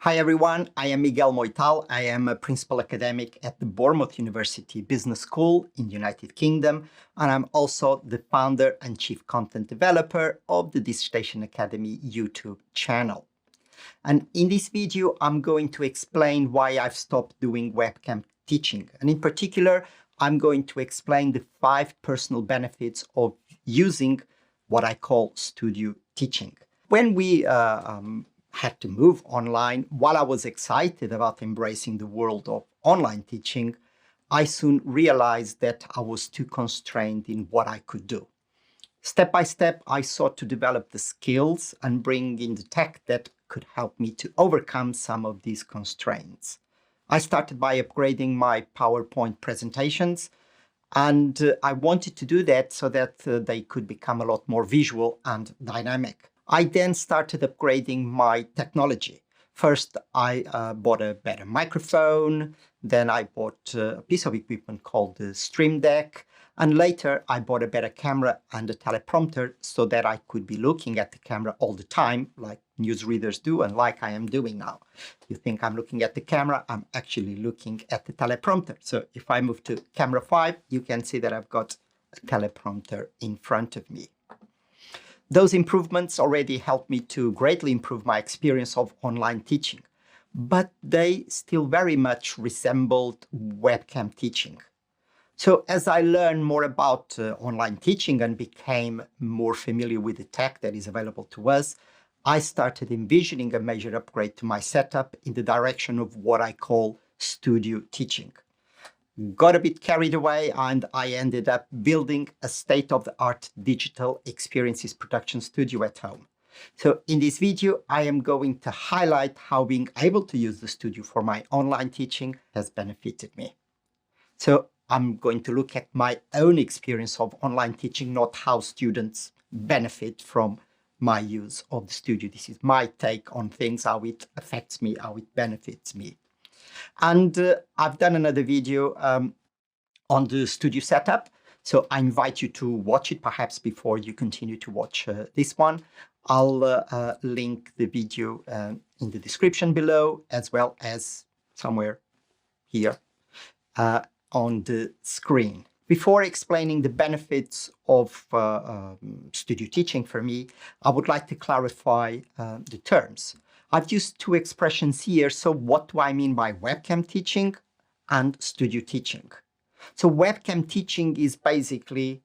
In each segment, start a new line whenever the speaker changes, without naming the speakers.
Hi everyone, I am Miguel Moital. I am a principal academic at the Bournemouth University Business School in the United Kingdom, and I'm also the founder and chief content developer of the Dissertation Academy YouTube channel. And in this video, I'm going to explain why I've stopped doing webcam teaching. And in particular, I'm going to explain the 5 personal benefits of using what I call studio teaching. When we had to move online, while I was excited about embracing the world of online teaching, I soon realized that I was too constrained in what I could do. Step by step, I sought to develop the skills and bring in the tech that could help me to overcome some of these constraints. I started by upgrading my PowerPoint presentations, and I wanted to do that so that they could become a lot more visual and dynamic. I then started upgrading my technology. First, I bought a better microphone. Then I bought a piece of equipment called the Stream Deck. And later, I bought a better camera and a teleprompter so that I could be looking at the camera all the time, like newsreaders do and like I am doing now. You think I'm looking at the camera, I'm actually looking at the teleprompter. So if I move to camera 5, you can see that I've got a teleprompter in front of me. Those improvements already helped me to greatly improve my experience of online teaching, but they still very much resembled webcam teaching. So as I learned more about online teaching and became more familiar with the tech that is available to us, I started envisioning a major upgrade to my setup in the direction of what I call studio teaching. Got a bit carried away and I ended up building a state-of-the-art digital experiences production studio at home. So in this video, I am going to highlight how being able to use the studio for my online teaching has benefited me. So I'm going to look at my own experience of online teaching, not how students benefit from my use of the studio. This is my take on things, how it affects me, how it benefits me. And I've done another video on the studio setup. So I invite you to watch it perhaps before you continue to watch this one. I'll link the video in the description below, as well as somewhere here on the screen. Before explaining the benefits of studio teaching for me, I would like to clarify the terms. I've used 2 expressions here. So what do I mean by webcam teaching and studio teaching? So webcam teaching is basically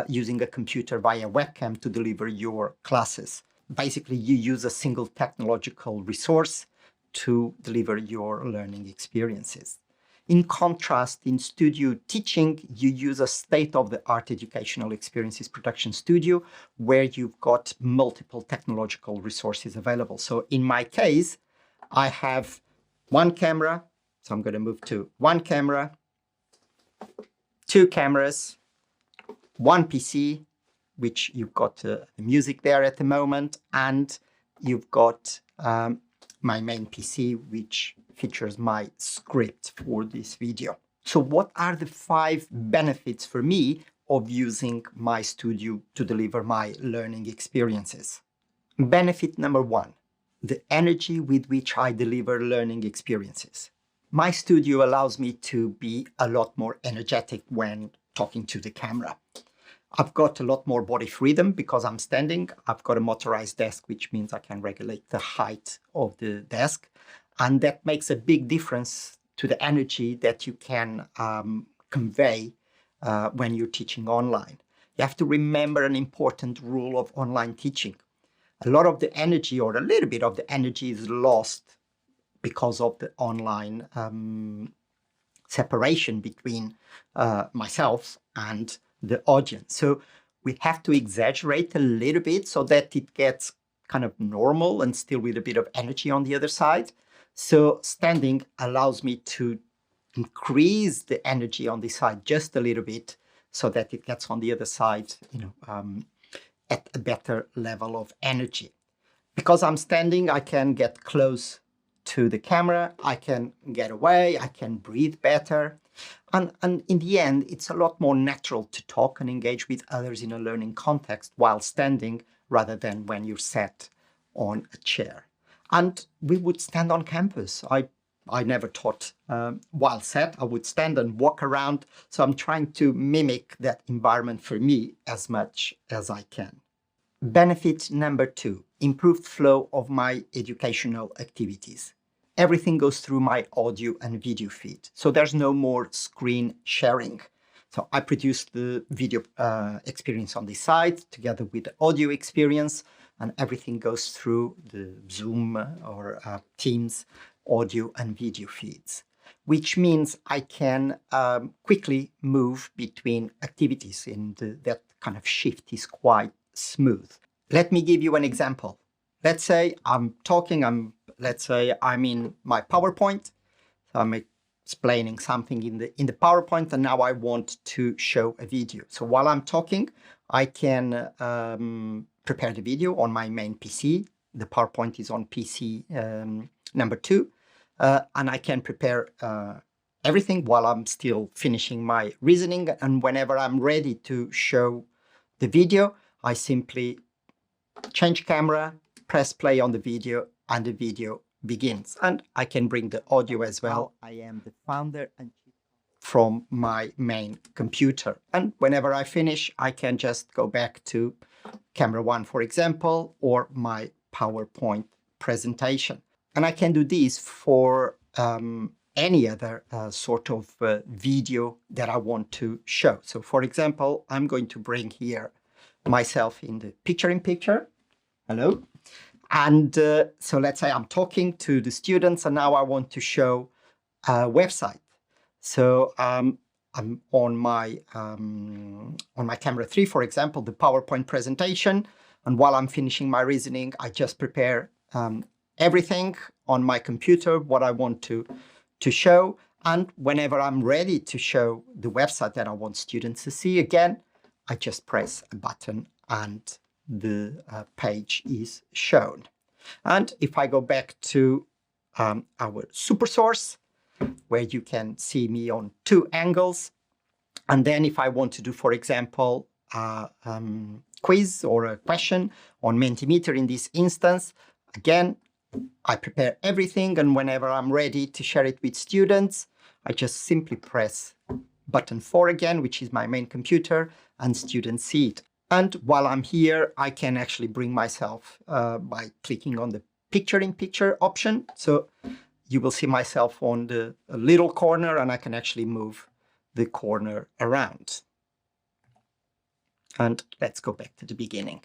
using a computer via webcam to deliver your classes. Basically, you use a single technological resource to deliver your learning experiences. In contrast, in studio teaching, you use a state-of-the-art educational experiences production studio where you've got multiple technological resources available. So in my case, I have 1 camera. So I'm going to move to 1 camera, 2 cameras, 1 PC, which you've got the music there at the moment, and you've got my main PC, which features my script for this video. So what are the 5 benefits for me of using my studio to deliver my learning experiences? Benefit number 1, the energy with which I deliver learning experiences. My studio allows me to be a lot more energetic when talking to the camera. I've got a lot more body freedom because I'm standing. I've got a motorized desk, which means I can regulate the height of the desk. And that makes a big difference to the energy that you can convey when you're teaching online. You have to remember an important rule of online teaching. A lot of the energy, or a little bit of the energy, is lost because of the online separation between myself and the audience. So we have to exaggerate a little bit so that it gets kind of normal and still with a bit of energy on the other side. So standing allows me to increase the energy on this side just a little bit so that it gets on the other side, at a better level of energy. Because I'm standing, I can get close to the camera, I can get away, I can breathe better. And in the end, it's a lot more natural to talk and engage with others in a learning context while standing rather than when you're sat on a chair. And we would stand on campus. I never taught while set. I would stand and walk around. So I'm trying to mimic that environment for me as much as I can. Benefit number 2, improved flow of my educational activities. Everything goes through my audio and video feed. So there's no more screen sharing. So I produce the video experience on the side together with the audio experience, and everything goes through the Zoom or Teams audio and video feeds, which means I can quickly move between activities, and that kind of shift is quite smooth. Let me give you an example. Let's say I'm in my PowerPoint. So I'm explaining something in the PowerPoint, and now I want to show a video. So while I'm talking, I can prepare the video on my main PC. The PowerPoint is on PC number 2, and I can prepare everything while I'm still finishing my reasoning. And whenever I'm ready to show the video, I simply change camera, press play on the video, and the video begins. And I can bring the audio as well. I am the founder and from my main computer. And whenever I finish, I can just go back to camera 1, for example, or my PowerPoint presentation. And I can do this for any other sort of video that I want to show. So for example, I'm going to bring here myself in the picture-in-picture. Hello. And so let's say I'm talking to the students, and now I want to show a website. So I'm on my camera 3, for example, the PowerPoint presentation. And while I'm finishing my reasoning, I just prepare everything on my computer, what I want to show. And whenever I'm ready to show the website that I want students to see again, I just press a button and the page is shown. And if I go back to our super source, where you can see me on 2 angles, and then if I want to do, for example, a quiz or a question on Mentimeter in this instance, again, I prepare everything, and whenever I'm ready to share it with students, I just simply press button 4 again, which is my main computer, and students see it. And while I'm here, I can actually bring myself by clicking on the picture-in-picture option. So you will see myself on the little corner, and I can actually move the corner around. And let's go back to the beginning.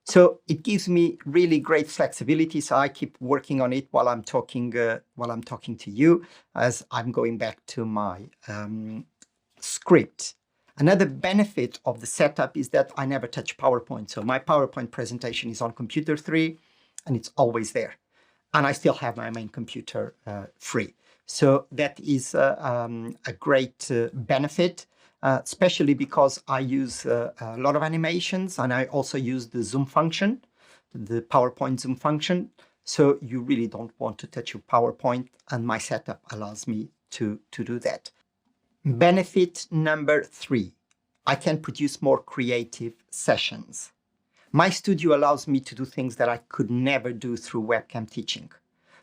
So it gives me really great flexibility. So I keep working on it while I'm talking to you, as I'm going back to my script. Another benefit of the setup is that I never touch PowerPoint. So my PowerPoint presentation is on computer 3, and it's always there. And I still have my main computer free. So that is a great benefit, especially because I use a lot of animations, and I also use the zoom function, the PowerPoint zoom function. So you really don't want to touch your PowerPoint, and my setup allows me to do that. Benefit number 3, I can produce more creative sessions. My studio allows me to do things that I could never do through webcam teaching.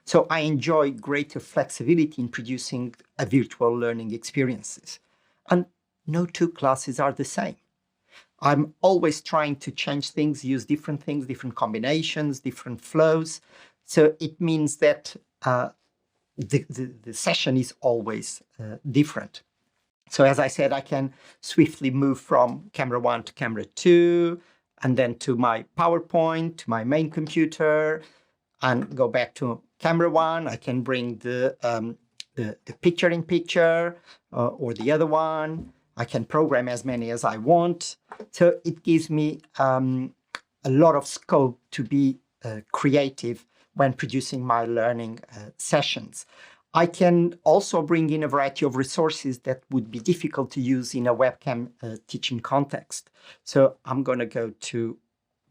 So I enjoy greater flexibility in producing a virtual learning experiences. And no 2 classes are the same. I'm always trying to change things, use different things, different combinations, different flows. So it means that the session is always different. So as I said, I can swiftly move from camera 1 to camera 2, and then to my PowerPoint, to my main computer, and go back to camera 1. I can bring the picture-in-picture or the other one. I can program as many as I want. So it gives me a lot of scope to be creative when producing my learning sessions. I can also bring in a variety of resources that would be difficult to use in a webcam teaching context. So I'm going to go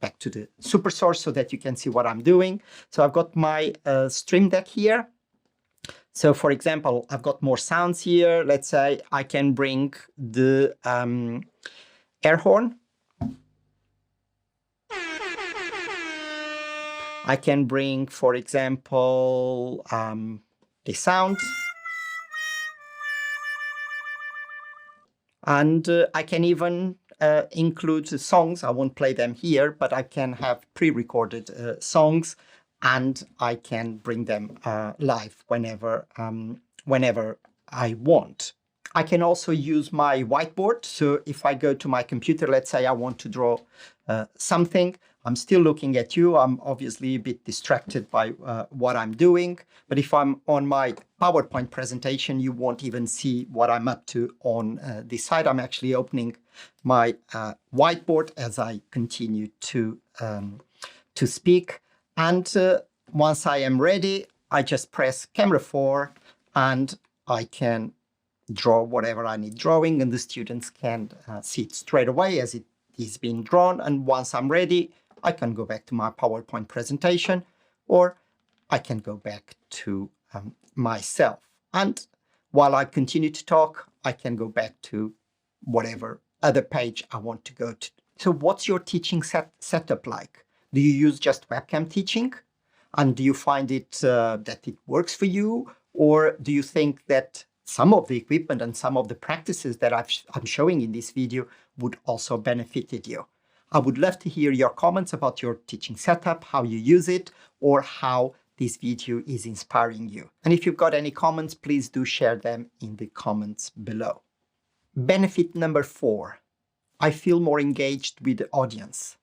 back to the super source so that you can see what I'm doing. So I've got my Stream Deck here. So for example, I've got more sounds here. Let's say I can bring the air horn. I can bring, for example, the sound. And I can even include the songs. I won't play them here, but I can have pre-recorded songs, and I can bring them live whenever I want. I can also use my whiteboard. So if I go to my computer, let's say I want to draw something, I'm still looking at you. I'm obviously a bit distracted by what I'm doing. But if I'm on my PowerPoint presentation, you won't even see what I'm up to on this side. I'm actually opening my whiteboard as I continue to speak. And once I am ready, I just press camera 4 and I can draw whatever I need drawing, and the students can see it straight away as it is being drawn. And once I'm ready, I can go back to my PowerPoint presentation, or I can go back to myself. And while I continue to talk, I can go back to whatever other page I want to go to. So what's your teaching setup like? Do you use just webcam teaching? And do you find it that it works for you? Or do you think that some of the equipment and some of the practices that I'm showing in this video would also benefit you? I would love to hear your comments about your teaching setup, how you use it, or how this video is inspiring you. And if you've got any comments, please do share them in the comments below. Benefit number 4, I feel more engaged with the audience.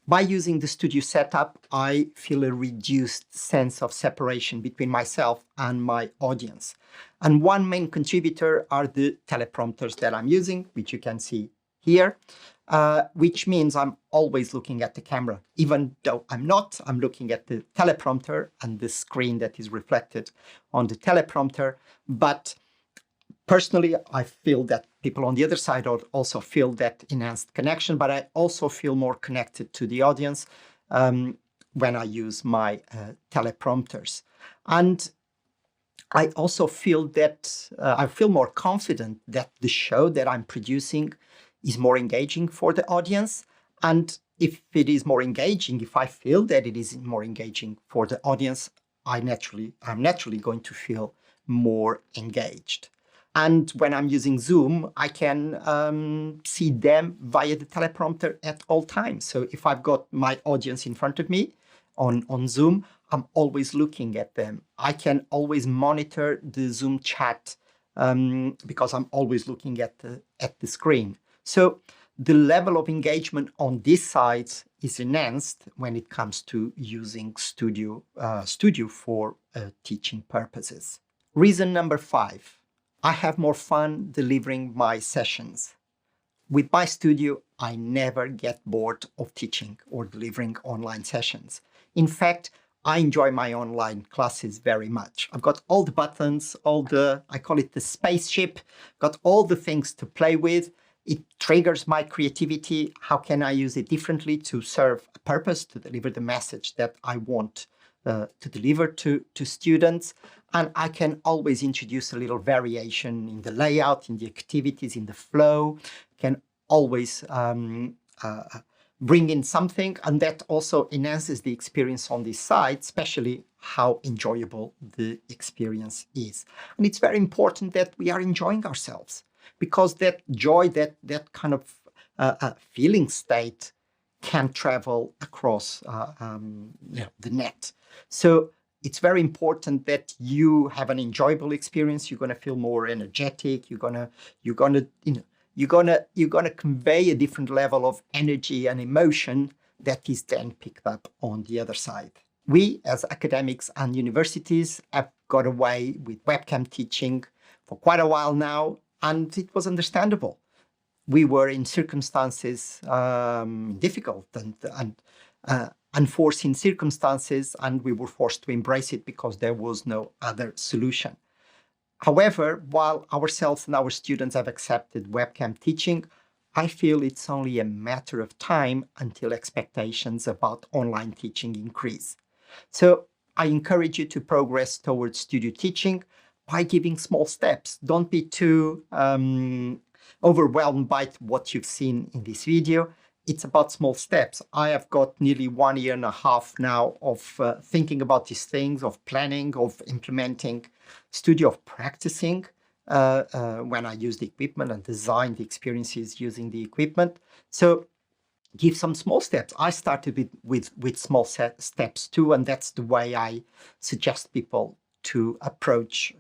By using the studio setup, I feel a reduced sense of separation between myself and my audience. And one main contributor are the teleprompters that I'm using, which you can see here, which means I'm always looking at the camera. Even though I'm not, I'm looking at the teleprompter and the screen that is reflected on the teleprompter. But personally, I feel that people on the other side also feel that enhanced connection, but I also feel more connected to the audience when I use my teleprompters. And I also feel that I feel more confident that the show that I'm producing is more engaging for the audience. And if it is more engaging, if I feel that it is more engaging for the audience, I'm naturally going to feel more engaged. And when I'm using Zoom, I can see them via the teleprompter at all times. So if I've got my audience in front of me on Zoom, I'm always looking at them. I can always monitor the Zoom chat because I'm always looking at the screen. So the level of engagement on this side is enhanced when it comes to using Studio for teaching purposes. Reason number 5. I have more fun delivering my sessions. With my studio, I never get bored of teaching or delivering online sessions. In fact, I enjoy my online classes very much. I've got all the buttons, I call it the spaceship, got all the things to play with. It triggers my creativity. How can I use it differently to serve a purpose, to deliver the message that I want to deliver to students? And I can always introduce a little variation in the layout, in the activities, in the flow. Can always bring in something, and that also enhances the experience on this side, especially how enjoyable the experience is. And it's very important that we are enjoying ourselves, because that joy, that kind of feeling state can travel across the net. So it's very important that you have an enjoyable experience. You're going to feel more energetic. You're gonna convey a different level of energy and emotion that is then picked up on the other side. We, as academics and universities, have got away with webcam teaching for quite a while now, and it was understandable. We were in circumstances, difficult and unforeseen circumstances, and we were forced to embrace it because there was no other solution. However, while ourselves and our students have accepted webcam teaching, I feel it's only a matter of time until expectations about online teaching increase. So I encourage you to progress towards studio teaching by giving small steps. Don't be too overwhelmed by what you've seen in this video. it's about small steps. I have got nearly 1.5 years now of thinking about these things, of planning, of implementing studio, of practicing when I use the equipment and design the experiences using the equipment. So give some small steps. I started with small steps too, and that's the way I suggest people to approach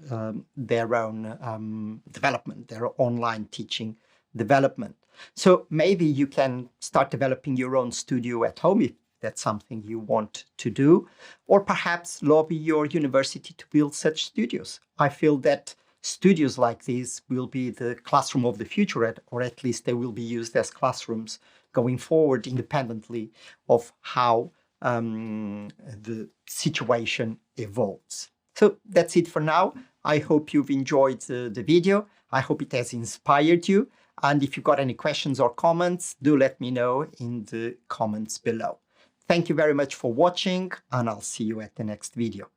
their own development, their online teaching development. So maybe you can start developing your own studio at home if that's something you want to do, or perhaps lobby your university to build such studios. I feel that studios like these will be the classroom of the future, or at least they will be used as classrooms going forward, independently of how the situation evolves. So that's it for now. I hope you've enjoyed the video. I hope it has inspired you. And if you've got any questions or comments, do let me know in the comments below. Thank you very much for watching, and I'll see you at the next video.